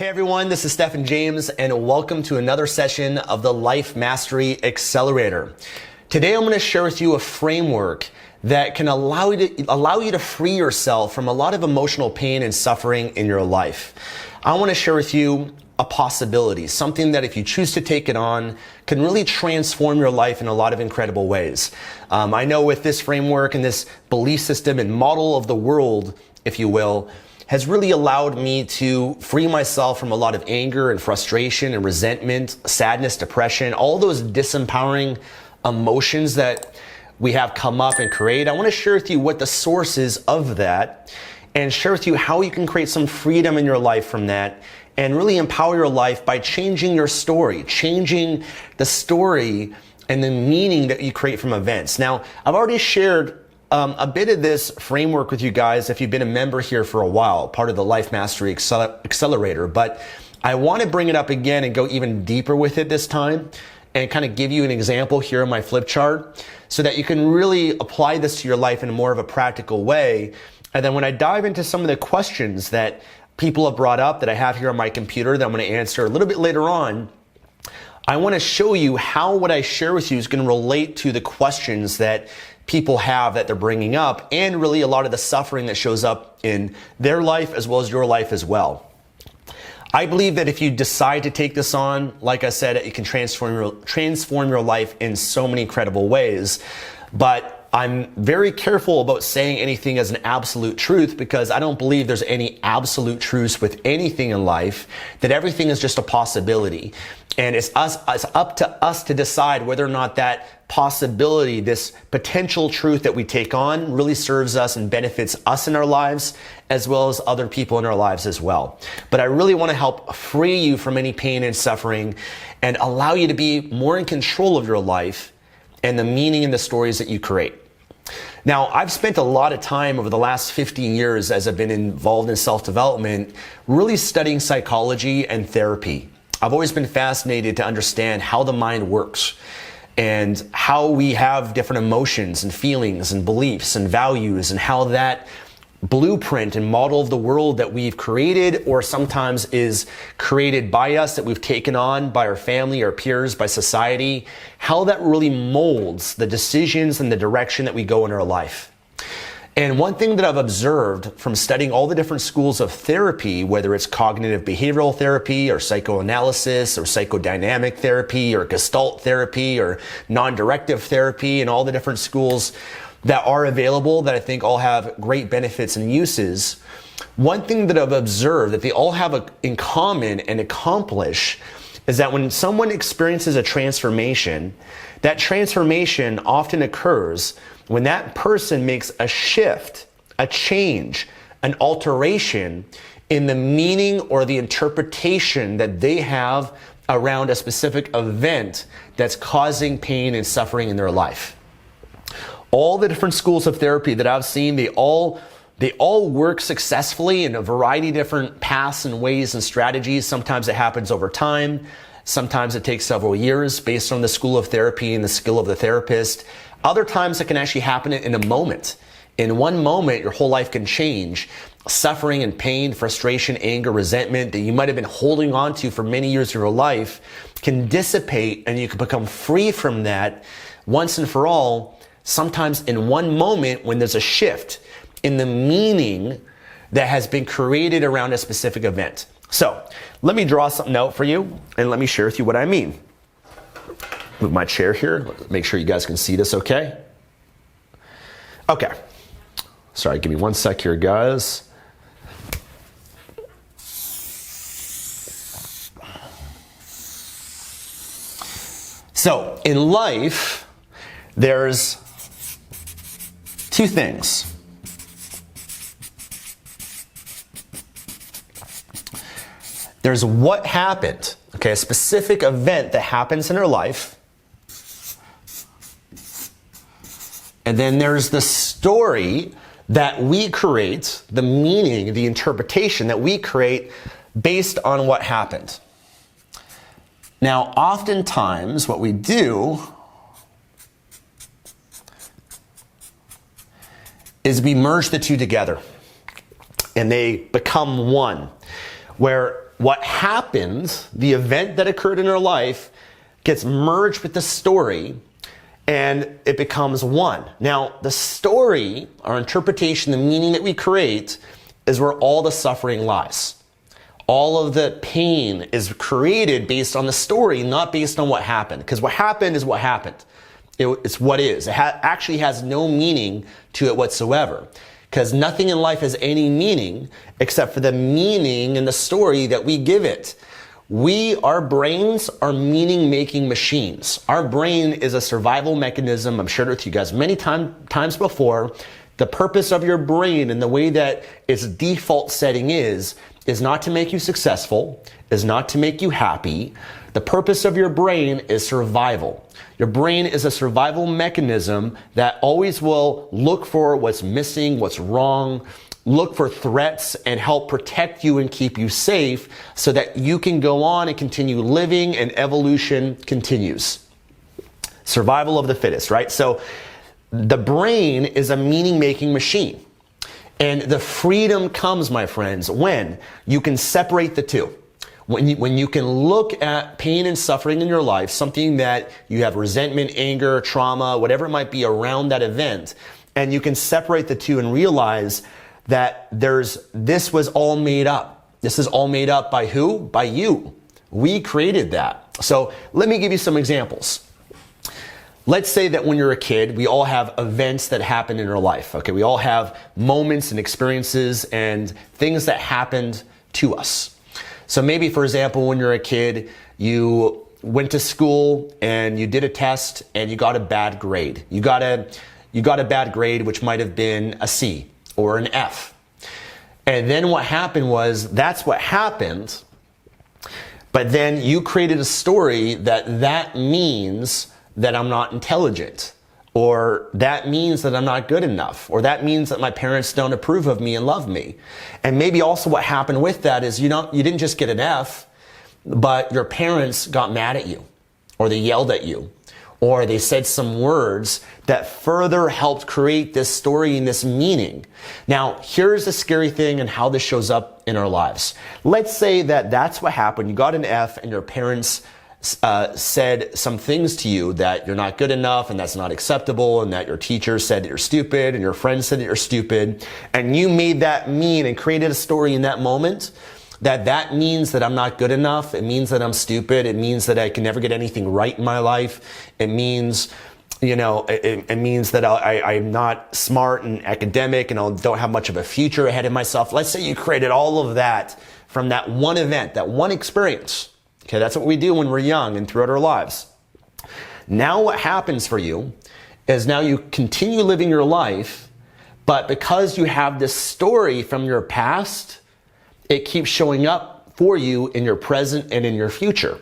Hey everyone, this is Stefan James and welcome to another session of the Life Mastery Accelerator. Today I'm going to share with you a framework that can allow you to free yourself from a lot of emotional pain and suffering in your life. I want to share with you a possibility, something that if you choose to take it on, can really transform your life in a lot of incredible ways. I know with this framework and this belief system and model of the world, if you will, has really allowed me to free myself from a lot of anger and frustration and resentment, sadness, depression, all those disempowering emotions that we have come up and create. I want to share with you what the source is of that and share with you how you can create some freedom in your life from that and really empower your life by changing your story, changing the story and the meaning that you create from events. Now, I've already shared a bit of this framework with you guys if you've been a member here for a while, part of the Life Mastery Accelerator, but I want to bring it up again and go even deeper with it this time and kind of give you an example here in my flip chart so that you can really apply this to your life in more of a practical way. And then when I dive into some of the questions that people have brought up that I have here on my computer that I'm going to answer a little bit later on, I want to show you how what I share with you is going to relate to the questions that people have that they're bringing up and really a lot of the suffering that shows up in their life as well as your life as well. I believe that if you decide to take this on, like I said, it can transform your life in so many incredible ways. But I'm very careful about saying anything as an absolute truth because I don't believe there's any absolute truths with anything in life, that everything is just a possibility. And it's up to us to decide whether or not that possibility, this potential truth that we take on really serves us and benefits us in our lives as well as other people in our lives as well. But I really want to help free you from any pain and suffering and allow you to be more in control of your life and the meaning and the stories that you create. Now, I've spent a lot of time over the last 15 years as I've been involved in self-development, really studying psychology and therapy. I've always been fascinated to understand how the mind works and how we have different emotions and feelings and beliefs and values and how that blueprint and model of the world that we've created or sometimes is created by us, that we've taken on by our family, our peers, by society, how that really molds the decisions and the direction that we go in our life. And one thing that I've observed from studying all the different schools of therapy, whether it's cognitive behavioral therapy or psychoanalysis or psychodynamic therapy or gestalt therapy or non-directive therapy and all the different schools that are available that I think all have great benefits and uses, one thing that I've observed that they all have in common and accomplish is that when someone experiences a transformation, that transformation often occurs when that person makes a shift, a change, an alteration in the meaning or the interpretation that they have around a specific event that's causing pain and suffering in their life. All the different schools of therapy that I've seen, they all work successfully in a variety of different paths and ways and strategies. Sometimes it happens over time. Sometimes it takes several years based on the school of therapy and the skill of the therapist. Other times it can actually happen in a moment. In one moment, your whole life can change. Suffering and pain, frustration, anger, resentment that you might have been holding on to for many years of your life can dissipate and you can become free from that once and for all. Sometimes in one moment when there's a shift in the meaning that has been created around a specific event. So let me draw something out for you and let me share with you what I mean. Move my chair here. Make sure you guys can see this okay. Okay. Sorry, give me one sec here, guys. So in life, there's two things. There's what happened, okay, a specific event that happens in our life. And then there's the story that we create, the meaning, the interpretation that we create based on what happened. Now, oftentimes what we do is we merge the two together and they become one, where what happened, the event that occurred in our life, gets merged with the story, and it becomes one. Now, the story, our interpretation, the meaning that we create, is where all the suffering lies. All of the pain is created based on the story, not based on what happened. Because what happened is what happened. It's what is. It actually has no meaning to it whatsoever. Because nothing in life has any meaning except for the meaning and the story that we give it. Our brains are meaning-making machines. Our brain is a survival mechanism. I've shared it with you guys many times before. The purpose of your brain and the way that its default setting is not to make you successful, is not to make you happy. The purpose of your brain is survival. Your brain is a survival mechanism that always will look for what's missing, what's wrong, look for threats and help protect you and keep you safe so that you can go on and continue living and evolution continues. Survival of the fittest, right? So the brain is a meaning-making machine. And the freedom comes, my friends, when you can separate the two. When you can look at pain and suffering in your life, something that you have resentment, anger, trauma, whatever it might be around that event, and you can separate the two and realize that this was all made up. This is all made up by who? By you. We created that. So let me give you some examples. Let's say that when you're a kid, we all have events that happen in our life. Okay, we all have moments and experiences and things that happened to us. So maybe, for example, when you're a kid, you went to school and you did a test and you got a bad grade. You got a bad grade, which might have been a C or an F. And then what happened was, that's what happened. But then you created a story that means that I'm not intelligent, or that means that I'm not good enough, or that means that my parents don't approve of me and love me. And maybe also what happened with that is you didn't just get an F, but your parents got mad at you, or they yelled at you, or they said some words that further helped create this story and this meaning. Now, here's the scary thing and how this shows up in our lives. Let's say that that's what happened. You got an F and your parents said some things to you that you're not good enough and that's not acceptable, and that your teacher said that you're stupid and your friends said that you're stupid, and you made that mean and created a story in that moment that means that I'm not good enough. It means that I'm stupid. It means that I can never get anything right in my life. It means, it means that I'm not smart and academic and I don't have much of a future ahead of myself. Let's say you created all of that from that one event, that one experience. Okay, that's what we do when we're young and throughout our lives. Now what happens for you is now you continue living your life, but because you have this story from your past, it keeps showing up for you in your present and in your future.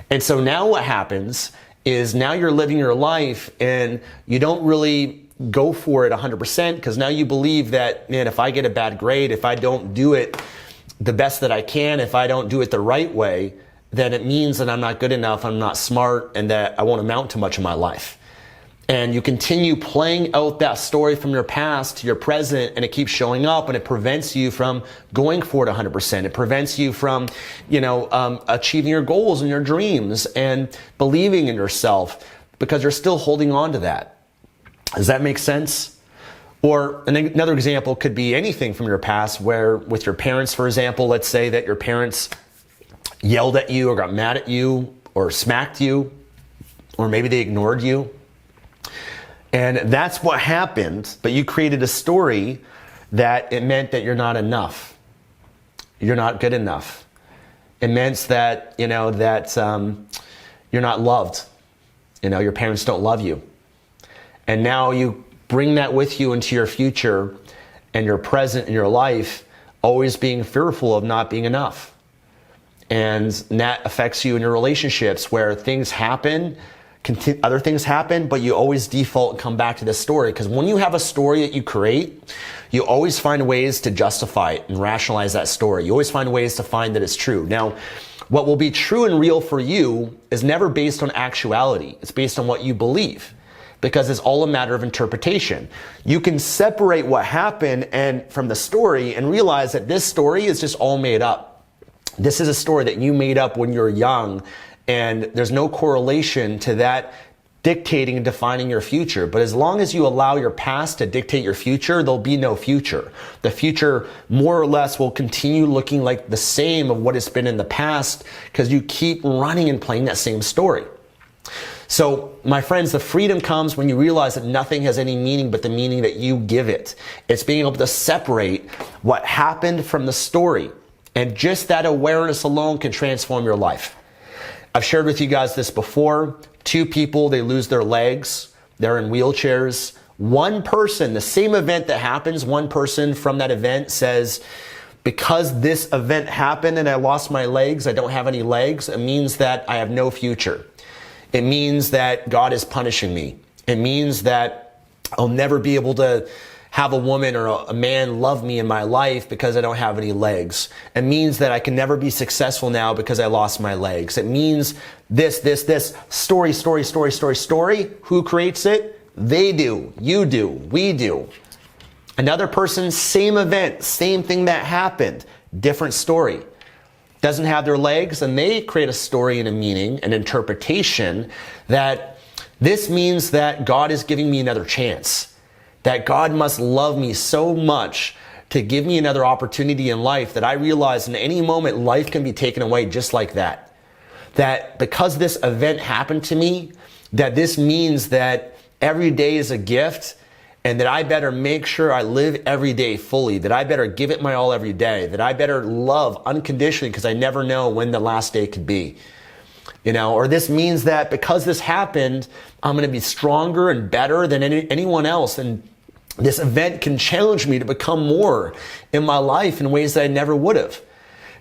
And so now what happens is now you're living your life and you don't really go for it 100% because now you believe that, man, if I get a bad grade, if I don't do it the best that I can, if I don't do it the right way, then it means that I'm not good enough, I'm not smart, and that I won't amount to much in my life. And you continue playing out that story from your past to your present, and it keeps showing up, and it prevents you from going for it 100%. It prevents you from, achieving your goals and your dreams and believing in yourself because you're still holding on to that. Does that make sense? Or another example could be anything from your past where with your parents, for example, let's say that your parents yelled at you or got mad at you or smacked you, or maybe they ignored you. And that's what happened, but you created a story that it meant that you're not enough. You're not good enough. It meant that, you're not loved. Your parents don't love you. And now you bring that with you into your future and your present in your life, always being fearful of not being enough. And that affects you in your relationships where things happen, other things happen, but you always default and come back to this story. Because when you have a story that you create, you always find ways to justify it and rationalize that story. You always find ways to find that it's true. Now, what will be true and real for you is never based on actuality. It's based on what you believe, because it's all a matter of interpretation. You can separate what happened from the story and realize that this story is just all made up. This is a story that you made up when you're young, and there's no correlation to that dictating and defining your future. But as long as you allow your past to dictate your future, there'll be no future. The future more or less will continue looking like the same of what it's been in the past because you keep running and playing that same story. So, my friends, the freedom comes when you realize that nothing has any meaning but the meaning that you give it. It's being able to separate what happened from the story. And just that awareness alone can transform your life. I've shared with you guys this before. 2 people, they lose their legs. They're in wheelchairs. One person, the same event that happens, one person from that event says, because this event happened and I lost my legs, I don't have any legs, it means that I have no future. It means that God is punishing me. It means that I'll never be able to have a woman or a man love me in my life because I don't have any legs. It means that I can never be successful now because I lost my legs. It means this, story. Who creates it? They do, you do, we do. Another person, same event, same thing that happened, different story. Doesn't have their legs, and they create a story and a meaning, an interpretation that this means that God is giving me another chance. That God must love me so much to give me another opportunity in life that I realize in any moment life can be taken away just like that. That because this event happened to me, that this means that every day is a gift and that I better make sure I live every day fully, that I better give it my all every day, that I better love unconditionally because I never know when the last day could be. Or this means that because this happened, I'm going to be stronger and better than anyone else. And this event can challenge me to become more in my life in ways that I never would have.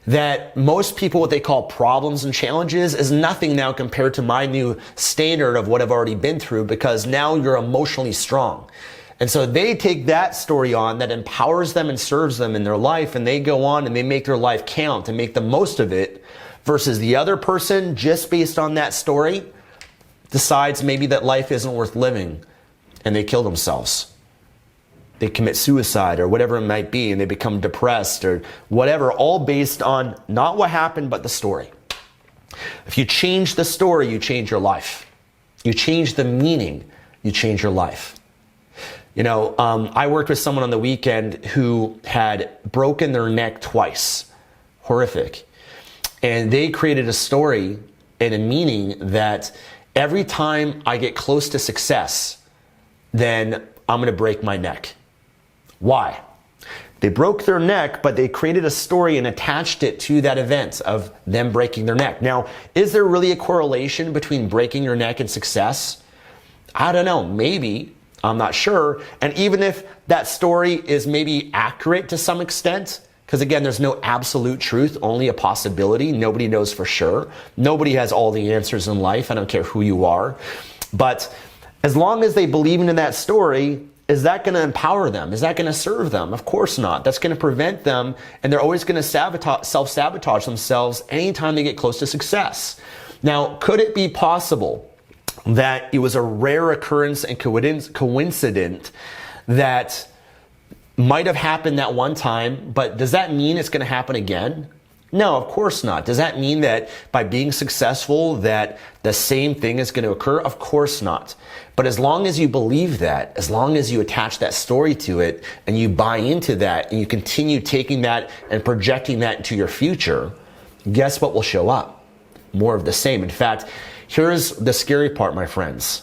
That most people, what they call problems and challenges is nothing now compared to my new standard of what I've already been through, because now you're emotionally strong. And so they take that story on that empowers them and serves them in their life, and they go on and they make their life count and make the most of it. Versus the other person, just based on that story, decides maybe that life isn't worth living and they kill themselves. They commit suicide or whatever it might be, and they become depressed or whatever, all based on not what happened, but the story. If you change the story, you change your life. You change the meaning, you change your life. I worked with someone on the weekend who had broken their neck twice. Horrific. And they created a story and a meaning that every time I get close to success, then I'm going to break my neck. Why? They broke their neck, but they created a story and attached it to that event of them breaking their neck. Now, is there really a correlation between breaking your neck and success? I don't know. Maybe. I'm not sure. And even if that story is maybe accurate to some extent, because again, there's no absolute truth, only a possibility. Nobody knows for sure. Nobody has all the answers in life. I don't care who you are. But as long as they believe in that story, is that going to empower them? Is that going to serve them? Of course not. That's going to prevent them, and they're always going to self-sabotage themselves anytime they get close to success. Now, could it be possible that it was a rare occurrence and coincident that might have happened that one time, but does that mean it's going to happen again? No, of course not. Does that mean that by being successful that the same thing is going to occur? Of course not. But as long as you believe that, as long as you attach that story to it and you buy into that and you continue taking that and projecting that into your future, guess what will show up? More of the same. In fact, here's the scary part, my friends.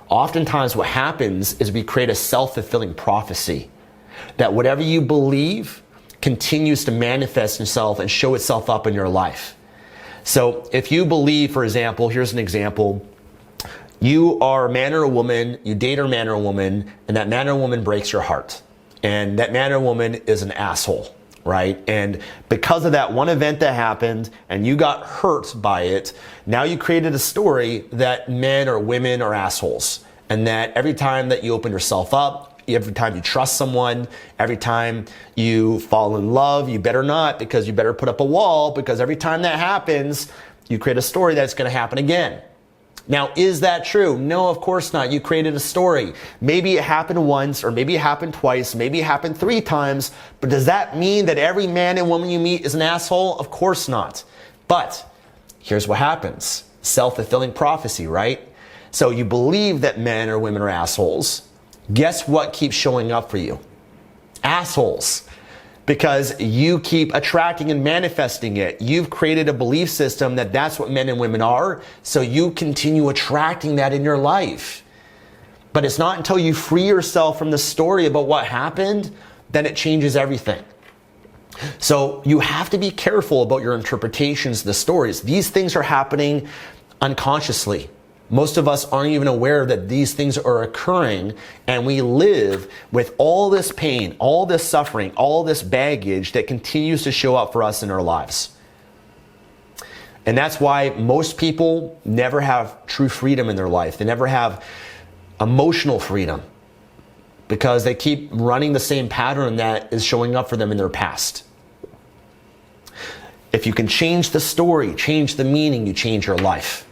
Oftentimes what happens is we create a self-fulfilling prophecy that whatever you believe continues to manifest itself and show itself up in your life. So if you believe, for example, here's an example, you are a man or a woman, you date a man or a woman, and that man or woman breaks your heart. And that man or woman is an asshole, right? And because of that one event that happened and you got hurt by it, now you created a story that men or women are assholes. And that every time that you open yourself up, every time you trust someone, every time you fall in love, you better not, because you better put up a wall, because every time that happens, you create a story that's going to happen again. Now, is that true? No, of course not. You created a story. Maybe it happened once, or maybe it happened twice, maybe it happened 3 times, but does that mean that every man and woman you meet is an asshole? Of course not. But here's what happens. Self-fulfilling prophecy, right? So you believe that men or women are assholes. Guess what keeps showing up for you? Assholes. Because you keep attracting and manifesting it. You've created a belief system that that's what men and women are, so you continue attracting that in your life. But it's not until you free yourself from the story about what happened, then it changes everything. So you have to be careful about your interpretations of the stories. These things are happening unconsciously. Most of us aren't even aware that these things are occurring, and we live with all this pain, all this suffering, all this baggage that continues to show up for us in our lives. And that's why most people never have true freedom in their life. They never have emotional freedom because they keep running the same pattern that is showing up for them in their past. If you can change the story, change the meaning, you change your life.